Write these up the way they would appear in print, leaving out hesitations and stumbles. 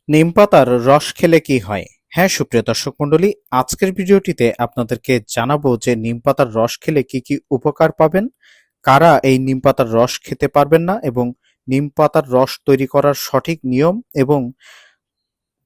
নিম পাতার রস খেলে কি হয়? হ্যাঁ, সুপ্রিয় দর্শক মণ্ডলী, আজকের ভিডিওটিতে আপনাদেরকে জানাবো যে নিম পাতার রস খেলে কি কি উপকার পাবেন, কারা এই নিম পাতার রস খেতে পারবেন না এবং নিম পাতার রস তৈরি করার সঠিক নিয়ম এবং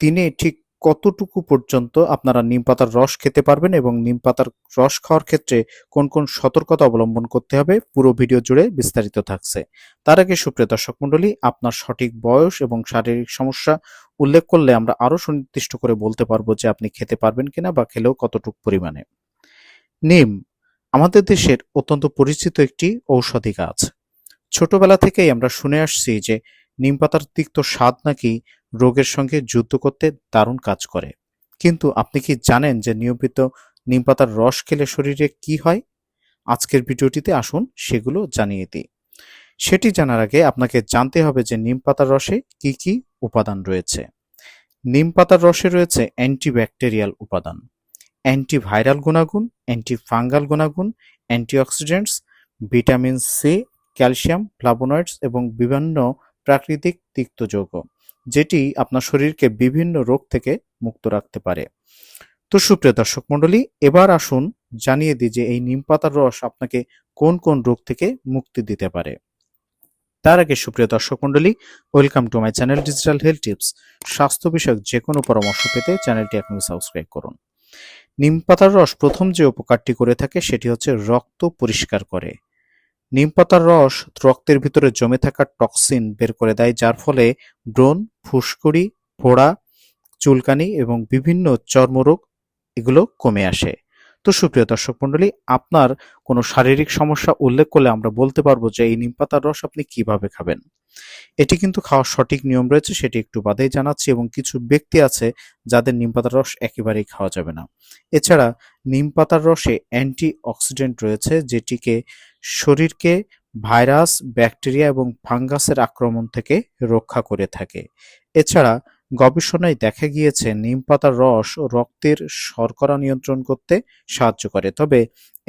দিনে ঠিক কতটুকু পর্যন্ত আপনারা নিম পাতার রস খেতে পারবেন এবং নিম পাতার রস খাওয়ার ক্ষেত্রে কোন কোন সতর্কতা অবলম্বন করতে হবে পুরো ভিডিও জুড়ে বিস্তারিত থাকছে। তার আগে সুপ্রিয় দর্শক মণ্ডলী, আপনার সঠিক বয়স এবং শারীরিক সমস্যা উল্লেখ করলে আমরা আরো সুনির্দিষ্ট করে বলতে পারবো যে আপনি খেতে পারবেন কিনা বা খেলেও কতটুকু পরিমাণে। নিম আমাদের দেশের অত্যন্ত পরিচিত একটি ঔষধি গাছ। ছোটবেলা থেকেই আমরা শুনে আসছি যে নিম পাতার তিক্ত স্বাদ নাকি রোগের সঙ্গে যুদ্ধ করতে দারুণ কাজ করে। কিন্তু আপনি কি জানেন যে নিয়মিত নিম পাতার রস খেলে শরীরে কি হয়? আজকের ভিডিওটিতে আসুন সেগুলো জানিয়ে দিই। সেটি জানার আগে আপনাকে জানতে হবে যে নিম পাতার রসে কি কি উপাদান রয়েছে। নিম পাতার রসে রয়েছে অ্যান্টিব্যাকটেরিয়াল উপাদান, অ্যান্টিভাইরাল গুণাগুণ, অ্যান্টিফাঙ্গাল গুণাগুণ, antioxidants, vitamin C, calcium, flavonoids এবং বিভিন্ন প্রাকৃতিক তিক্ত যৌগ, যেটি আপনার শরীরকে বিভিন্ন রোগ থেকে মুক্ত রাখতে পারে। তো সুপ্রিয় দর্শক মণ্ডলী, এবার আসুন জানিয়ে দিই যে এই নিম পাতার রস আপনাকে কোন কোন রোগ থেকে মুক্তি দিতে পারে। তার আগে সুপ্রিয় দর্শক মণ্ডলী, welcome to my channel digital health tips. স্বাস্থ্য বিষয়ক যে কোনো পরামর্শ পেতে চ্যানেলটি এখনই সাবস্ক্রাইব করুন। নিম পাতার রস প্রথম যে উপকারটি করে থাকে সেটি হচ্ছে রক্ত পরিষ্কার করে। নিম পাতার রস রক্তের ভিতরে জমে থাকা টক্সিন বের করে দেয়, যার ফলে ব্রণ, ফুসকুড়ি, ফোড়া, চুলকানি এবং বিভিন্ন চর্মরোগ এগুলো কমে আসে। তো সুপ্রিয় দর্শক মণ্ডলী, আপনার কোনো শারীরিক সমস্যা উল্লেখ করলে আমরা বলতে পারবো যে এই নিম পাতার রস আপনি কিভাবে খাবেন। এটি কিন্তু খাওয়ার সঠিক নিয়ম রয়েছে, সেটি একটু বাদেই জানাচ্ছি, এবং কিছু ব্যক্তি আছে যাদের নিম পাতার রস একেবারেই খাওয়া যাবে না। এছাড়া নিম পাতার রসে অ্যান্টি অক্সিডেন্ট রয়েছে, যেটিকে শরীরকে ভাইরাস, ব্যাকটেরিয়া এবং ফাঙ্গাসের আক্রমণ থেকে রক্ষা করে থাকে। এছাড়া গবেষণায় দেখা গিয়েছে নিম পাতার রস রক্তের শর্করা নিয়ন্ত্রণ করতে সাহায্য করে, তবে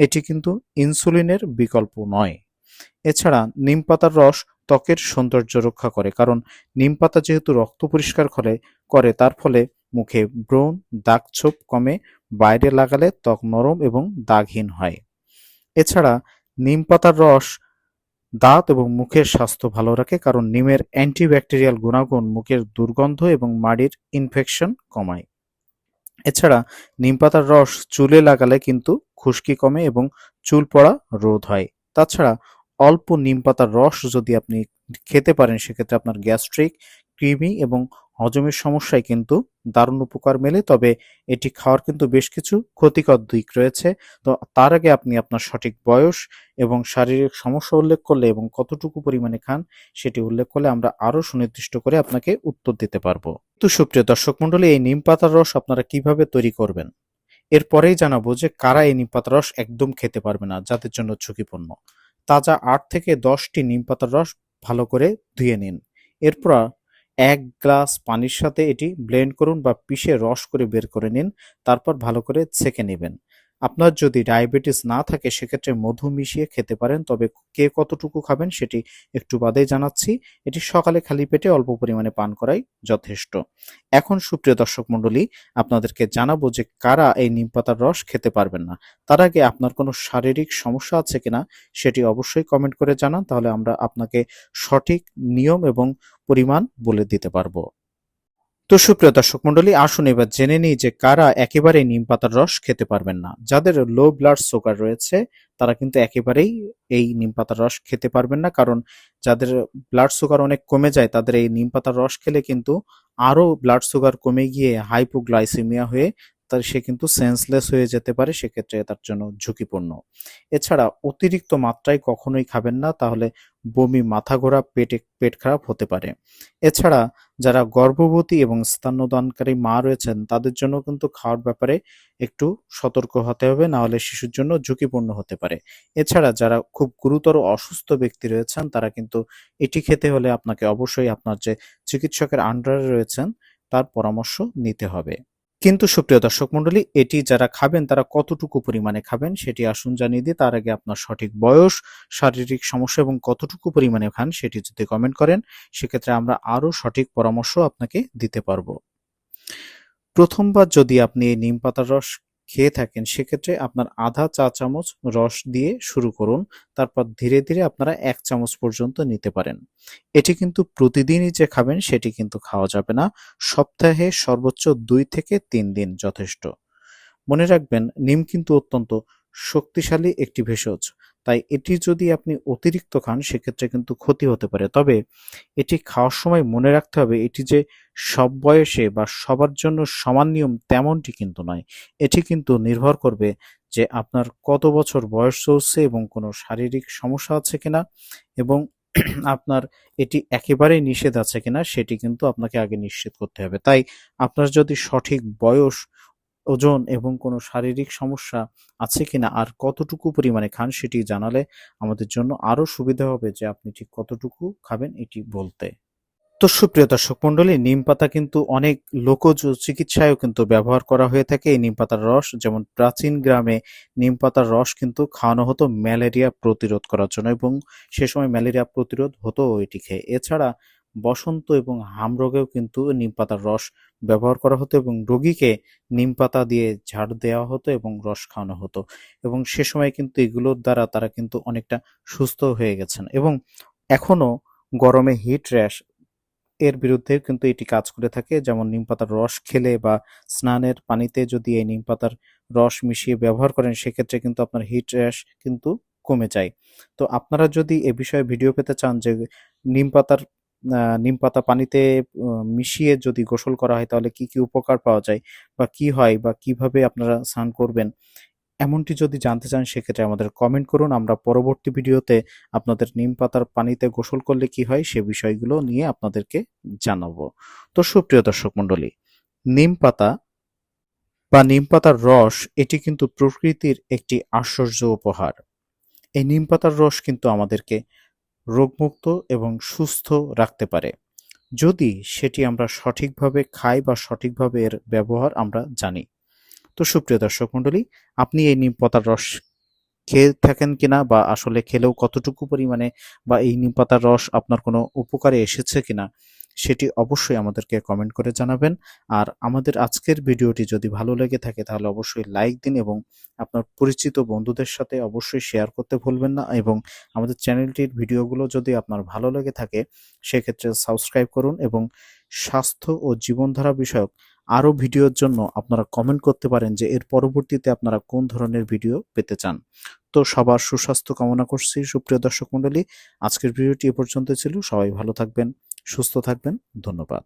এটি কিন্তু ইনসুলিনের বিকল্প নয়। এছাড়া নিম পাতার রস ত্বকের সৌন্দর্য রক্ষা করে, কারণ নিম পাতা যেহেতু রক্ত পরিষ্কার করে তার ফলে মুখে ব্রণ, দাগ-ছোপ কমে, বাইরে লাগালে ত্বক নরম এবং দাগহীন হয়। এছাড়া নিম পাতার রস দাঁত এবং মুখের স্বাস্থ্য ভালো রাখে, কারণ নিমের অ্যান্টিব্যাকটেরিয়াল গুণাগুণ মুখের দুর্গন্ধ এবং মাড়ির ইনফেকশন কমায়। এছাড়া নিম পাতার রস চুলে লাগালে কিন্তু খুশকি কমে এবং চুল পড়া রোধ হয়। তাছাড়া অল্প নিম পাতার রস যদি আপনি খেতে পারেন, সেক্ষেত্রে আপনার গ্যাস্ট্রিক, কৃমি এবং হজমের সমস্যায় কিন্তু দারুণ উপকার মেলে, তবে এটি খাওয়ার কিন্তু বেশ কিছু ক্ষতিকর দিক রয়েছে। তো তার আগে আপনি আপনার সঠিক বয়স এবং শারীরিক সমস্যা উল্লেখ করলে এবং কতটুকু পরিমাণে খান সেটি উল্লেখ করলে আমরা আরো সুনির্দিষ্ট করে আপনাকে উত্তর দিতে পারবো। তো সুপ্রিয় দর্শক মণ্ডলী, এই নিম পাতার রস আপনারা কিভাবে তৈরি করবেন এরপরেই জানাবো যে কারা এই নিম পাতার রস একদম খেতে পারবে না, যাদের জন্য ঝুঁকিপূর্ণ। তাজা ৮ থেকে ১০টি নিম পাতার রস ভালো করে ধুয়ে নিন। এরপর ১ গ্লাস পানির সাথে এটি ব্লেন্ড করুন বা পিষে রস করে বের করে নিন। তারপর ভালো করে ছেঁকে নেবেন। আপনার যদি ডায়াবেটিস না থাকে সেক্ষেত্রে মধু মিশিয়ে খেতে পারেন, তবে কে কতটুকু খাবেন সেটি একটু বাদেই জানাচ্ছি। এটি সকালে খালি পেটে অল্প পরিমাণে পান করাই যথেষ্ট। এখন সুপ্রিয় দর্শক মণ্ডলী, আপনাদেরকে জানাবো যে কারা এই নিম পাতার রস খেতে পারবেন না। তার আগে আপনার কোনো শারীরিক সমস্যা আছে কিনা সেটি অবশ্যই কমেন্ট করে জানান, তাহলে আমরা আপনাকে সঠিক নিয়ম এবং পরিমাণ বলে দিতে পারবো। তো সুপ্রিয় দর্শক মণ্ডলী, আসুন এবার জেনে নিই যে কারা একেবারে নিম পাতার রস খেতে পারবেন না। যাদের লো ব্লাড সুগার রয়েছে তারা কিন্তু একেবারেই এই নিম পাতার রস খেতে পারবেন না, কারণ যাদের ব্লাড সুগার অনেক কমে যায় তাদের এই নিম পাতার রস খেলে কিন্তু আরো ব্লাড সুগার কমে গিয়ে হাইপোগ্লাইসেমিয়া হয়ে তার সে কিন্তু সেন্সলেস হয়ে যেতে পারে, সেক্ষেত্রে তার জন্য ঝুঁকিপূর্ণ। এছাড়া অতিরিক্ত মাত্রায় কখনোই খাবেন না, তাহলে বমি, মাথা ঘোরা, পেট খারাপ হতে পারে। এছাড়া যারা গর্ভবতী এবং স্তন্যদানকারী মা রয়েছেন তাদের জন্য কিন্তু খাওয়ার ব্যাপারে একটু সতর্ক হতে হবে, না হলে শিশুর জন্য ঝুঁকিপূর্ণ হতে পারে। এছাড়া যারা খুব গুরুতর অসুস্থ ব্যক্তি রয়েছেন তারা কিন্তু এটি খেতে হলে আপনাকে অবশ্যই আপনার যে চিকিৎসকের আন্ডারে রয়েছেন তার পরামর্শ নিতে হবে। কিন্তু সুপ্রিয় দর্শক মণ্ডলী, এটি যারা খাবেন তারা কতটুকু পরিমাণে খাবেন সেটি আসুন জানিয়ে দিই। তার আগে আপনার সঠিক বয়স, শারীরিক সমস্যা এবং কতটুকু পরিমাণে খান সেটি যদি কমেন্ট করেন, সেক্ষেত্রে আমরা আরো সঠিক পরামর্শ আপনাকে দিতে পারবো। প্রথমবার যদি আপনি এই নিম পাতার রস খেয়ে থাকেন, সেক্ষেত্রে আপনার আধা চা চামচ রস দিয়ে শুরু করুন। তারপর ধীরে ধীরে আপনারা 1 চামচ পর্যন্ত নিতে পারেন। এটি কিন্তু প্রতিদিনই যে খাবেন সেটি কিন্তু খাওয়া যাবে না। সপ্তাহে সর্বোচ্চ 2 থেকে 3 দিন যথেষ্ট। মনে রাখবেন, নিম কিন্তু অত্যন্ত শক্তিশালী একটি ভেষজ। তাই এটি যদি আপনি অতিরিক্ত খান সেক্ষেত্রে কিন্তু ক্ষতি হতে পারে। তবে এটি খাওয়ার সময় মনে রাখতে হবে, এটি যে সব বয়সে বা সবার জন্য সমান নিয়ম তেমনটি কিন্তু নয়। এটি কিন্তু নির্ভর করবে যে আপনার কত বছর বয়স চলছে এবং কোনো শারীরিক সমস্যা আছে কিনা, এবং আপনার এটি একেবারেই নিষেধ আছে কিনা সেটি কিন্তু আপনাকে আগে নিশ্চিত করতে হবে। তাই আপনার যদি সঠিক বয়স, ওজন এবং কোনো শারীরিক সমস্যা আছে কিনা আর কতটুকু পরিমাণে খান সেটি জানালে আমাদের জন্য আরো সুবিধা হবে যে আপনি ঠিক কতটুকু খাবেন এটি বলতে। তো সুপ্রিয় দর্শক মণ্ডলী, নিম পাতা কিন্তু অনেক লোকজ চিকিৎসায়ও কিন্তু ব্যবহার করা হয়ে থাকে এই নিম পাতার রস। যেমন প্রাচীন গ্রামে নিম পাতার রস কিন্তু খাওয়ানো হতো ম্যালেরিয়া প্রতিরোধ করার জন্য, এবং সে সময় ম্যালেরিয়া প্রতিরোধ হতো এটি খেয়ে। এছাড়া বসন্ত এবং হামরোগেও কিন্তু নিম পাতার রস ব্যবহার করা হতো এবং রোগীকে নিম পাতা দিয়ে ঝাড় দেওয়া হতো এবং রস খাওয়ানো হতো, এবং সে সময় কিন্তু এগুলোর দ্বারা তারা কিন্তু অনেকটা সুস্থ হয়ে গেছেন। এবং এখনো গরমে হিট র্যাশ এর বিরুদ্ধে কিন্তু এটি কাজ করে থাকে। যেমন নিম পাতার রস খেলে বা স্নানের পানিতে যদি এই নিম পাতার রস মিশিয়ে ব্যবহার করেন, সেক্ষেত্রে কিন্তু আপনার হিট র্যাশ কিন্তু কমে যায়। তো আপনারা যদি এ বিষয়ে ভিডিও পেতে চান যে নিম পাতা পানিতে মিশিয়ে যদি গোসল করা হয় তাহলে কি কি উপকার পাওয়া যায় বা কি হয় বা কিভাবে আপনারা স্নান করবেন, এমনটি যদি জানতে চান সেক্ষেত্রে আমাদের কমেন্ট করুন। আমরা পরবর্তী ভিডিওতে আপনাদের নিম পাতার পানিতে গোসল করলে কি হয় সে বিষয়গুলো নিয়ে আপনাদেরকে জানাবো। তো সুপ্রিয় দর্শক মণ্ডলী, নিম পাতা বা নিম পাতার রস এটি কিন্তু প্রকৃতির একটি আশ্চর্য উপহার। এই নিম পাতার রস কিন্তু আমাদেরকে রোগমুক্ত এবং সুস্থ রাখতে পারে, যদি সেটি আমরা সঠিকভাবে খাই বা সঠিকভাবে এর ব্যবহার আমরা জানি। তো সুপ্রিয় দর্শক মণ্ডলী, আপনি এই নিম পাতার রস খেয়ে থাকেন কিনা বা আসলে খেলেও কতটুকু পরিমাণে, বা এই নিম পাতার রস আপনার কোনো উপকারে এসেছে কিনা সেটি অবশ্যই আমাদেরকে কমেন্ট করে জানাবেন। আর আমাদের আজকের ভিডিওটি যদি ভালো লেগে থাকে তাহলে অবশ্যই লাইক দিন এবং আপনার পরিচিত বন্ধুদের সাথে অবশ্যই শেয়ার করতে ভুলবেন না, এবং আমাদের চ্যানেলটির ভিডিওগুলো যদি আপনার ভালো লেগে থাকে সেক্ষেত্রে সাবস্ক্রাইব করুন, এবং স্বাস্থ্য ও জীবনধারা বিষয়ক আরও ভিডিওর জন্য আপনারা কমেন্ট করতে পারেন যে এর পরবর্তীতে আপনারা কোন ধরনের ভিডিও পেতে চান। তো সবার সুস্বাস্থ্য কামনা করছি সুপ্রিয় দর্শক মণ্ডলী। আজকের ভিডিওটি এ পর্যন্ত ছিল। সবাই ভালো থাকবেন, সুস্থ থাকবেন। ধন্যবাদ।